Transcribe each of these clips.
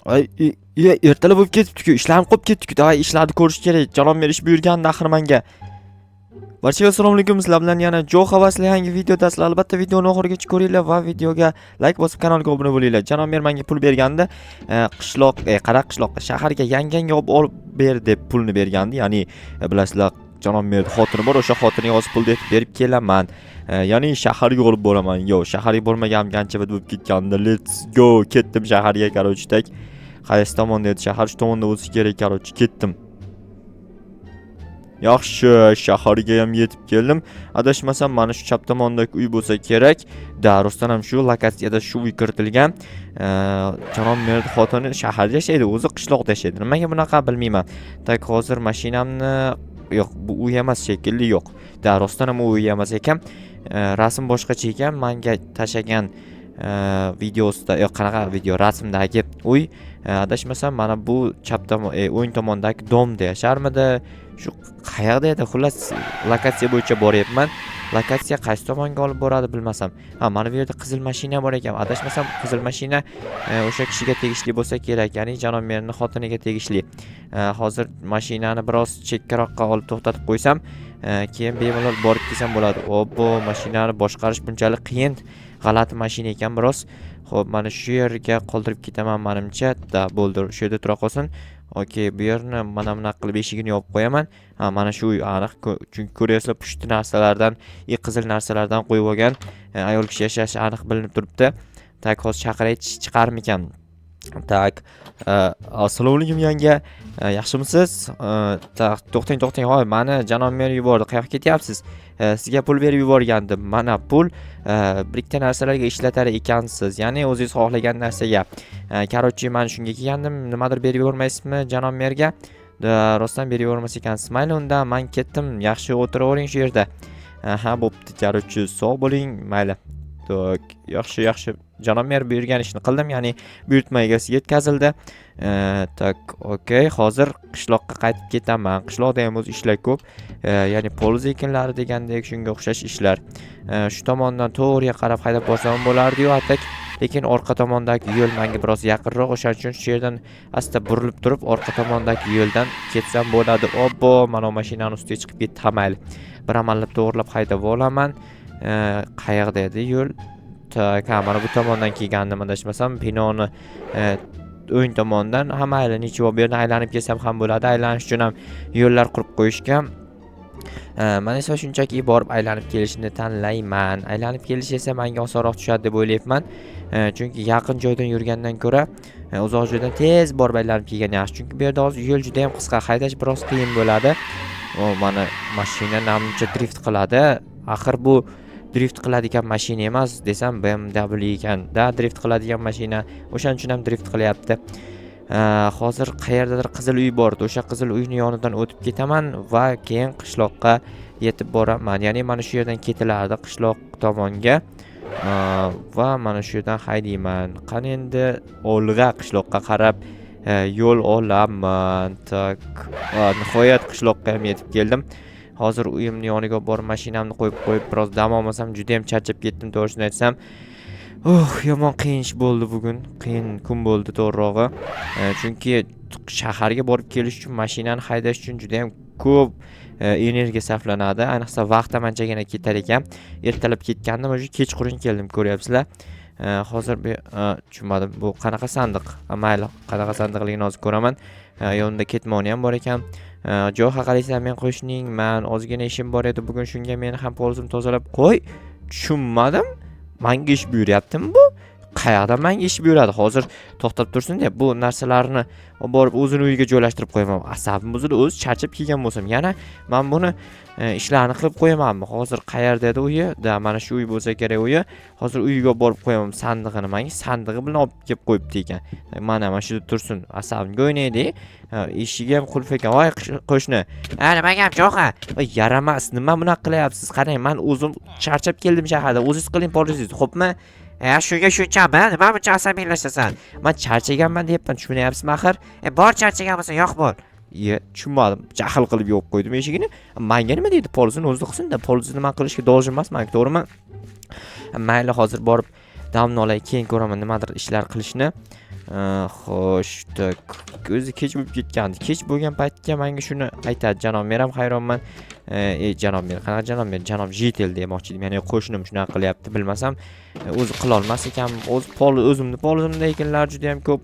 Ertalab bo'lib ketibdi-ku, ishlarim qolib ketdi-ku. Davay ishlarni ko'rish kerak. Jalom berish buyurgandi axir menga. Barchaga assalomu alaykum. Sizlar bilan yana Jo havasli yangi videodasiz. Albatta videoni oxirigacha ko'ringlar va videoga like bosib kanalga obuna bo'linglar. Jalom menga pul berganda, qishloqqa, shaharga yangamga olib ber deb pulni bergandi. Ya'ni bilasizlar, Jalom xotini bor, o'sha xotiniga hozir pul deb berib kelaman. Ya'ni shaharga olib boraman. Yo, shaharga bormagan qancha bo'lib ketgandi. Let's go. Ketdim shaharga, qarochidak. Qaysi tomonda edi? Shahar shu tomonda bo'lsa kerak, qarochi ketdim. Yaxshi, shaharga ham yetib keldim. Adashmasam mana shu chap tomondagi uy bo'lsa kerak. Da, rostdan ham shu lokatsiyada shu uy kiritilgan. Jalom xotini shaharda yashaydi, o'zi qishloqda yashaydi. Nimaga bunaqa bilmayman. Tak hozir mashinamni yo'q, bu uy emas shekilli, yo'q. Da, rostdan ham uy emas ekan. Rasm boshqacha ekan. Menga tashagan videosida, yo'q, qanaqa video, rasmdagi uy, adashmasam mana bu chap tomon, o'ng tomondagi domda yasharmidi? Shu qayerda edi? Xullas, lokatsiya bo'yicha boryapman. Lokatsiya qaysi tomonga olib boradi bilmasam. Mana bu yerda qizil mashina bor ekan. Adashmasam qizil mashina o'sha kishiga tegishli bo'lsa kerak, ya'ni Jalom merning xotiniga tegishli. Hozir mashinani biroz chekkaroqqa olib to'xtatib qo'ysam, keyin bemalol borib kelsam bo'ladi. Obbo, mashinani boshqarish bunchalik qiyin. G'alati mashina ekan biroz. Xo'p, mana shu yerga qoldirib ketaman menimcha. Da, bo'ldi, shu yerda tura qolsin. Okey, bu yerni mana bunaqa qilib eshigini yopib qo'yaman. Mana shu uy aniq, chunki ko'ryapsizlar, pushti narsalardan, qizil narsalardan qo'yib olgan. Ayol kishi yashashi aniq bilinib turibdi. Tak, hozir chaqiray chiqarmikan. Tak, assalomu alaykum yanga. Yaxshimisiz? To'xtang. Hoy, meni Jalom mer yubordi. Qayoqqa ketyapsiz? Sizga pul berib yuborgandim. Mana pul birikta narsalarga ishlatar ekansiz. Ya'ni o'zingiz xohlagan narsaga. Qarochi, men shunga kelgandim. Nimadir berib yubormaysizmi Jalom merga? Rostdan berib yubormas ekansiz. Mayli, unda men ketdim. Yaxshi o'tiravering shu yerda. Bo'pti, qarochi, sog' bo'ling. Mayli. Yaxshi. Jalom mer buyurgan ishni qildim, ya'ni buyurtma egasiga yetkazildi. Tak, okey. Hozir qishloqqa qaytib ketaman. Qishloqda ham o'z ishlar ko'p. Ya'ni poliz ekinlari degandek shunga o'xshash ishlar. Shu tomondan to'g'riga qarab haydab borsam bo'lardi-yu, atak. Lekin orqa tomondagi yo'l menga biroz yaqinroq, o'shaning uchun shu yerdan asta burilib turib, orqa tomondagi yo'ldan ketsam bo'ladi. Obbo, mana mashinani ustiga chiqib ketdi. Mayli. Bir amallab to'g'rilab haydab olaman. Qayerda edi yo'l? Mana bu tomondan kelgandim, adashmasam, binoni o'ng tomondan. Mayli, nechva bu yerdan aylanib kelsam ham bo'ladi. Aylanish uchun ham yo'llar qurib qo'yishgan. Men esa shunchaki borib aylanib kelishni tanlayman. Aylanib kelish esa menga osonroq tushadi deb o'ylayapman. Chunki yaqin joydan yurgandan ko'ra uzoq joydan tez borib aylanib kelgan yaxshi. Chunki bu yerda hozir yo'l juda ham qisqa, haydash biroz qiyin bo'ladi. Mana mashina namcha drift qiladi. Axir bu drift qiladigan mashina emas desam BMW ekan. Da, drift qiladigan mashina. O'shaning uchun ham drift qilyapti. Hozir qayerdadir qizil uy bor. O'sha qizil uyning yonidan o'tib ketaman va keyin qishloqqa yetib boraman. Ya'ni mana shu yerdan ketilardi qishloq tomonga. Va mana shu yerdan haydayman. Qani endi olg'a qishloqqa qarab yo'l olaman. Tak, nihoyat qishloqqa ham yetib keldim. Hozir uyimning yoniga borib mashinamni qo'yib biroz dam olmasam, juda ham charchab ketdim, to'g'risini aytsam. Yomon qiyin ish bo'ldi bugun. Qiyin kun bo'ldi to'g'rirog'i. Chunki shaharga borib kelish uchun, mashinani haydash uchun juda ham ko'p energiya sarflanadi. Ayniqsa vaqt ham anchagina ketar ekan. Ertalab ketgandim, o'sha kechqurun keldim, ko'ryapsizlar. Hozir tushunmadim. Bu qanaqa sandiq? Mayli, qanaqa sandiqligini hozir ko'raman. Yonida ketmoni ham bor ekan. Jo haqalaysan, men qo'shning, men ozgina ishim bor edi bugun, shunga meni ham polizimni tozalab qo'y. Tushunmadim. Menga ish buyuryaptimi bu? Qayerdan menga ish buyuradi? Hozir to'xtab tursin deb bu narsalarni borib o'zini uyiga joylashtirib qo'yaman. Asabim buzildi, o'zi charchab kelgan bo'lsam, yana men buni ishlarni qilib qo'yamanmi? Hozir qayerda edi uyi? Da, mana shu uy bo'lsa kerak uyi. Hozir uyiga borib qo'yaman sandig'ini. Menga sandig'i bilan olib kelib qo'yibdi ekan. Mana shu tursin, asabimga o'ynaydi. Eshigi ham qulf ekan. Voy qo'shni. Nima gap, Jo'xa? Yaramas, nima bunaqa qilyapsiz? Qarang, men o'zim charchab keldim shaharda. O'zingiz qiling polizingiz, xo'pmi? Shunga shunchami? Nima buncha asabiylashasan? Men charchaganman deyapman, tushunyapsizmi axir? Bor charchagan bo'lsa yo'q bo'l. Tushunmadim. Jahl qilib yo'q qo'ydim eshigini. Menga nima deydi? Polizini o'zi qilsin-da, polizni men qilishga dojim emasman, to'g'rimi? Mayli, hozir borib damni olay, keyin ko'raman nimadir ishlar qilishni. Xo'sh, o'zi kech bo'lib ketgandi. Kech bo'lgan paytga menga shuni aytadi janob mer ham hayronman. Janob mer, qanaqa janob mer? Janob Jitel demoqchi edim. Ya'ni qo'shnim shunaqa qilyapti, bilmasam o'zi qila olmas ekan. O'zimni polizimda ekanlar juda ham ko'p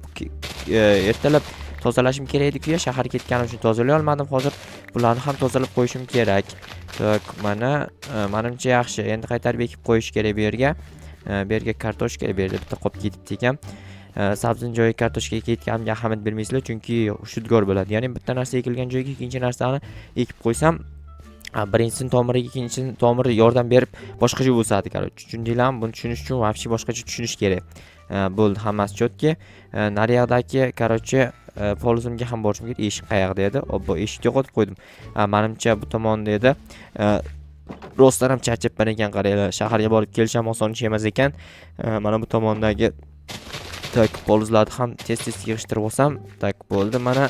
ertalab tozalashim kerak edi-ku, shahar ketganim uchun tozalay olmadim. Hozir bularni ham tozalab qo'yishim kerak. Mana menimcha yaxshi. Endi qaytarib ekib qo'yish kerak bu yerga. Bu yerga kartoshka bu yerda bitta qolib ketibdi ekan. Sabzini joyiga kartoshka ekayotganimga ahamiyat bermaysizlar, chunki shudgor bo'ladi. Ya'ni bitta narsa ekilgan joyga ikkinchi narsani ekib qo'ysam, birinchisini tomiriga, ikkinchisini tomiri yordam berib boshqacha o'sadi. Tushundinglarmi? Buni tushunish uchun vobshe boshqacha tushunish kerak. Bo'ldi, hammasi chotki. Nariyadagi, polizimga ham borishim kerak. Eshik qayerda edi? Obbo, eshikka qo'yib qo'ydim. Menimcha bu tomonda edi. Rostdan ham charchabman ekan, qaranglar. Shaharga borib kelish ham oson ish emas ekan. Mana bu tomondagi polizlarni ham tez-tez yig'ishtirib olsam, bo'ldi mana.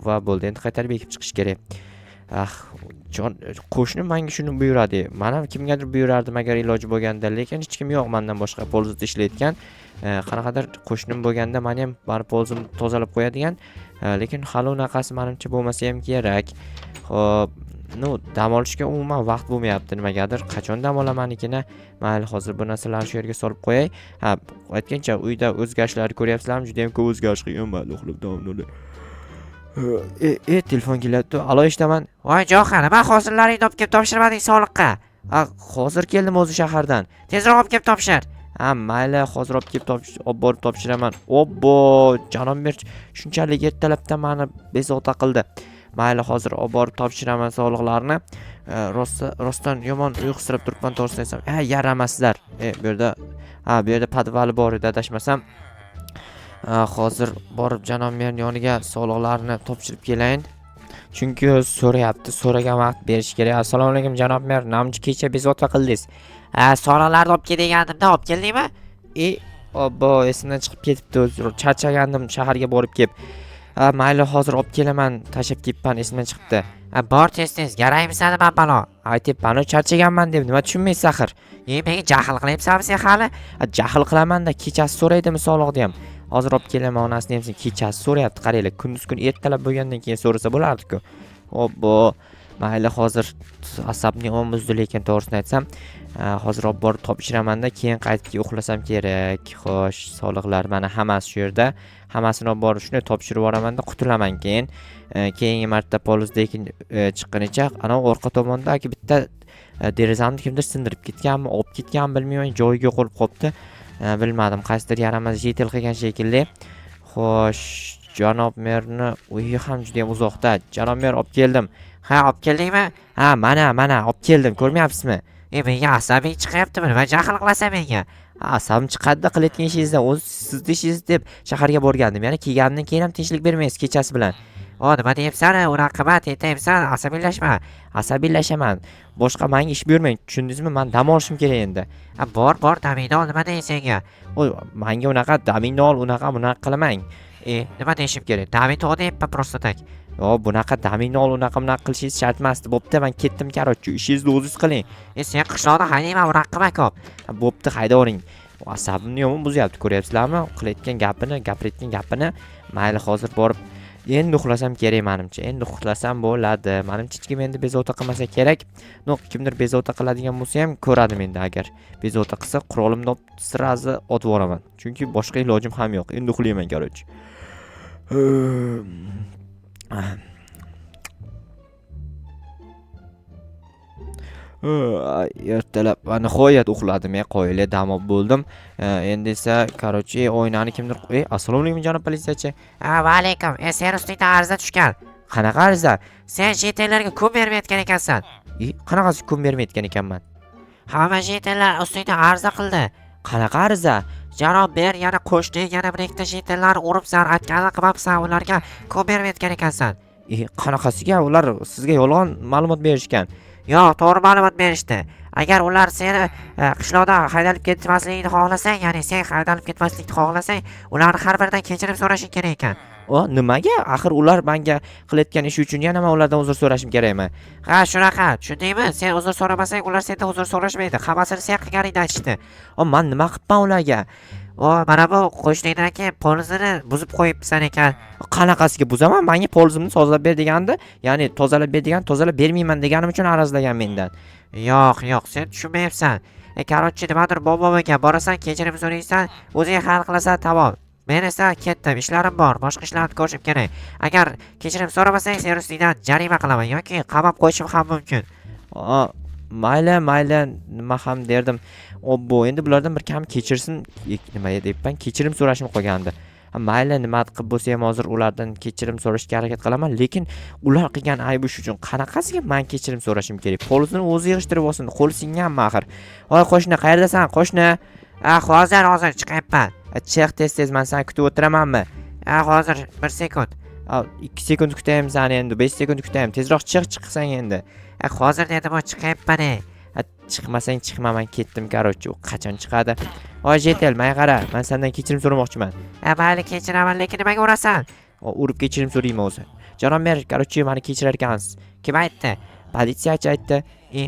Va bo'ldi. Endi qaytarib ekib chiqish kerak. Qo'shnim menga shuni buyuradi. Men ham kimgadir buyurardim agar iloji bo'lganda, lekin hech kim yo'q mendan boshqa polizda ishlayotgan. Qanaqadir qo'shnim bo'lganda men ham barib polizimni tozalab qo'yadigan, lekin hali unaqasi menimcha bo'lmasa ham kerak. Xo'p, dam olishga umuman vaqt bo'lmayapti nimagadir. Qachon dam olaman-ikini? Mayli, hozir bu narsalarni shu yerga solib qo'yay. Aytgancha uyda o'zgarishlarni ko'ryapsizlarmi? Juda ham ko'p o'zgarish qilgan, mayli, uxlab davomli. Telefon kelyapti. Alo, eshitaman. Voy Jo'xan, nima hozirlaringni olib kelib topshirmading soliqqa? Hozir keldim o'zi shahardan. Tezroq olib kelib topshir. Mayli, hozir olib borib topshiraman. Obbo, janob mer shunchalik ertalabdan meni bezovta qildi. Mayli, hozir olib borib topshiraman soliqlarni. Rostdan yomon uyqusirab turibman, to'g'risini aytsam. Yaramasizlar. Bu yerda podvali bor edi, adashmasam. Hozir borib janob merning yoniga soliqlarni topshirib kelayin. Chunki so'rayapti, so'ragan vaqt berish kerak. Assalomu alaykum janob mer, namchi kecha bezovta qildingiz. Soliqlarni olib kel degandim-da, olib keldingmi? Obbo, esimdan chiqib ketibdi, o'zi charchagandim shaharga borib kelib. Mayli, hozir olib kelaman, tashab ketman, esimdan chiqibdi. Bor tez-tez, garaymisan nima balo? Aytibman, charchaganman deb, nima tushunmaysiz axir? Menga jahl qilyapsanmi sen hali? Jahl qilaman-da, kechasi so'raydimi soliqni ham. Hozir olib kelaman, onasini ham kechasi so'rayapti, qaranglar. Kunduz kun ertalab bo'lgandan keyin so'rasa bo'lardi-ku. Obbo, mayli, hozir asabni o'mizdi, lekin to'g'risini aytsam, hozir olib borib topshiraman-da, keyin qaytib uxlasam kerak. Xo'sh, soliqlar mana hammasi shu yerda. Hammasini olib borib shuni topshirib yuboraman-da, qutulaman keyin. Keyingi marta polizdan chiqqanicha, ana orqa tomondagi bitta derazamni kimdir sindirib ketganmi, olib ketganmi bilmayman, joyiga qo'yib qopti. Bilmadim, qaysidir yaramas jetel qilgan shekilli. Xo'sh, janob merni uyi ham juda ham uzoqda. Janob mer, olib keldim. Olib keldingmi? Mana olib keldim, ko'rmayapsizmi? Menga asabing chiqyaptimi? Nima jahl qilasan menga? Asabim chiqadi qilayotgan ishingizdan, o'z sizni ishingiz deb shaharga borgandim. Ya'ni kelgandan keyin ham tinchlik bermaysiz kechasi bilan. Nima deyapsan? Unaqa qilma, aytayapsan, asabiylashma. Asabiylashaman. Boshqa menga ish buyurmang, tushundingizmi? Men dam olishim kerak endi. Bor, damingni ol, nima deysan senga? Menga unaqa damingni ol, bunaqa qilamang. Nima deyishim kerak? Damingni ol deyapman, prosta tak. Bunaqa damingni ol, unaqa qilishingiz shart emasdi. Bo'pti, men ketdim, qarochi. Ishingizni o'zingiz qiling. Sen qishloqda haydayman, unaqa qilma ko'p. Bo'pti, haydavering. Asabimni yomon buzyapti, ko'ryapsizlarmi? Qilayotgan gapirayotgan gapini. Mayli, hozir borib endi uxlasam kerak menimcha. Endi uxlasam bo'ladi. Menimcha hech kim endi bezovta qilmasa kerak. Kimdir bezovta qiladigan bo'lsa ham ko'radim endi agar. Bezovta qilsa, qurolimni olib sirazi otib yuboraman. Chunki boshqa ilojim ham yo'q. Endi uxlayman, qarochi. Ertalab nihoyat uxladim, qoyilib dam olib bo'ldim. Endi esa qarochi o'ynani kimdir assalomu alaykum janob politsiyachi. Va alaykum. Sen ustingdan ariza tushgan. Qanaqa ariza? Sen jetellarga kun bermayotgan ekansan. Qanaqasi kun bermayotgan ekanman? Hamma jetellar ustingdan ariza qildi. Qanaqa ariza? Janob ber, yana qo'shning, yana bir ikkita jetellar uribsan, aytganini qilmabsan, ularga kun bermayotgan ekansan. Qanaqasiga? Ular sizga yolg'on ma'lumot berishgan. Yo'q, to'g'ri ma'lumot berishdi. Agar ular seni qishloqdan haydalib ketmasligingni xohlasang, ya'ni sen haydalib ketmaslikni xohlasang, ularni har biridan kechirim so'rashing kerak ekan. O, nimaga? Axir ular menga qilayotgan ishi uchun yana men ulardan uzr so'rashim kerakmi? Ha, shunaqa, tushundingmi? Sen uzr so'ramasang, ular sendan uzr so'rashmaydi. Hammasini sen qilganingni aytishdi. O, men nima qilibman ularga? O, mana bu qo'shningdagi polizini buzib qo'yibsan ekan. Qanaqasiga buzaman? Menga polizimni sozlab ber degandi, ya'ni tozalab ber degan, tozalab bermayman deganim uchun arazlagan mendan. Yo'q, sen tushunmayapsan. Korotchi nimadir boboga borasan, kechirim so'raysan, o'zing hal qilasan, tamom. Men esa ketdim, ishlarim bor, boshqa ishlarni ko'rishim kerak. Agar kechirim so'ramasang, sen ustidan jarima qilaman yoki qamab qo'yishim ham mumkin. O, mayli, nima ham derdim. Obbo, endi bulardan bir kam kechirsin, nima deyapman, kechirim so'rashim qolgandi. Mayli, nima qilib bo'lsa ham hozir ulardan kechirim so'rashga harakat qilaman, lekin ular qilgan aybi shu uchun qanaqasiga men kechirim so'rashim kerak? Polizni o'zi yig'ishtirib olsin, qo'li singanmi axir. Voy qo'shni, qayerdasan, qo'shni? Hozir chiqyapman. Chiq tez, men seni kutib o'tiramanmi? Hozir 1 sekund. 2 sekund kutayim seni endi, 5 sekund kutayim. Tezroq chiqsang endi. Hozir dedim, chiqyapman. Chiqmasang chiqma, men ketdim, короче. U qachon chiqadi? Voy Jetel, menga qara, men sendan kechirim so'ramoqchiman. Mayli, kechiraman, lekin nimaga urasan? Urib kechirim so'rayman o'zi. Jonon mer, короче, meni kechirar ekansiz. Kim aytdi? Politsiyachi aytdi.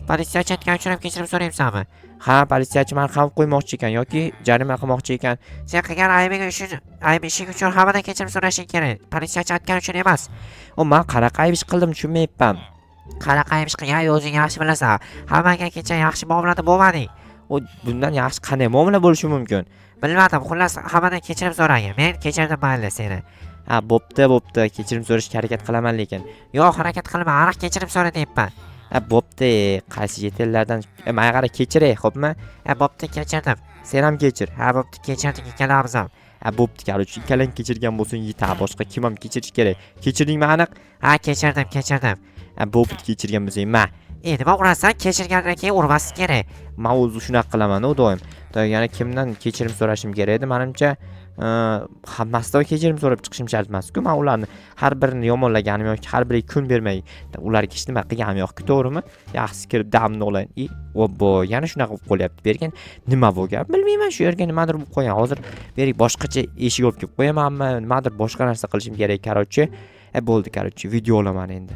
Politsiyachi aytgan uchun ham kechirim so'rayapsanmi? Ha, politsiyachi meni qamab qo'ymoqchi ekan yoki jarima qilmoqchi ekan. Sen qilgan ayb ishing uchun hammadan kechirim so'rashing kerak. Politsiyachi aytgan uchun emas. Men qanaqa ayb ish qildim, tushunmayapman. Qanaqa ayb ish qilgan, o'zing yaxshi bilasan. Hammaga kecha yaxshi muomalada bo'lmading. Bundan yaxshi qanday muomala bo'lishi mumkin? Bilmadim, xullas hammadan kechirim so'ragin. Men kechirdim mayli seni. Ha, bo'pti, kechirim so'rashga harakat qilaman lekin. Yo'q, harakat qilma, aniq kechirim so'ra deyapman. Bo'pti, qaysi yetellardan menga qara kechiray, xo'pmi? Bo'pti, kechirdim. Sen ham kechir. Ha, bo'pti, kechirdik ikkalamiz ham. Bo'pti, короче, ikkalang kechirgan bo'lsin, yeta, boshqa kim ham kechirish kerak. Kechirdingmi aniq? Ha, kechirdim. Bo'pti, kechirgan bo'lsang, Nima urasan, kechirgandan keyin urmaslik kerak. Men o'zi shunaqa qilaman, doim. Yana kimdan kechirim so'rashim kerak edi, menimcha, hammasidan kechirim so'rab chiqishim shart emas-ku. Men ularni har birini yomonlaganim yoki har biriga kun bermay, ularga hech nima qilganim yo'q-ku, to'g'rimi? Yaxshisi kirib damni olayin. Obbo, yana shunaqa bo'lib qolyapti. Bergan nima bo'lgan? Bilmayman, shu yerga nimadir bo'lib qo'ygan. Hozir berik boshqacha eshik olib kelib qo'yamanmi? Nimadir boshqa narsa qilishim kerak, короче. Bo'ldi, короче, video olaman endi.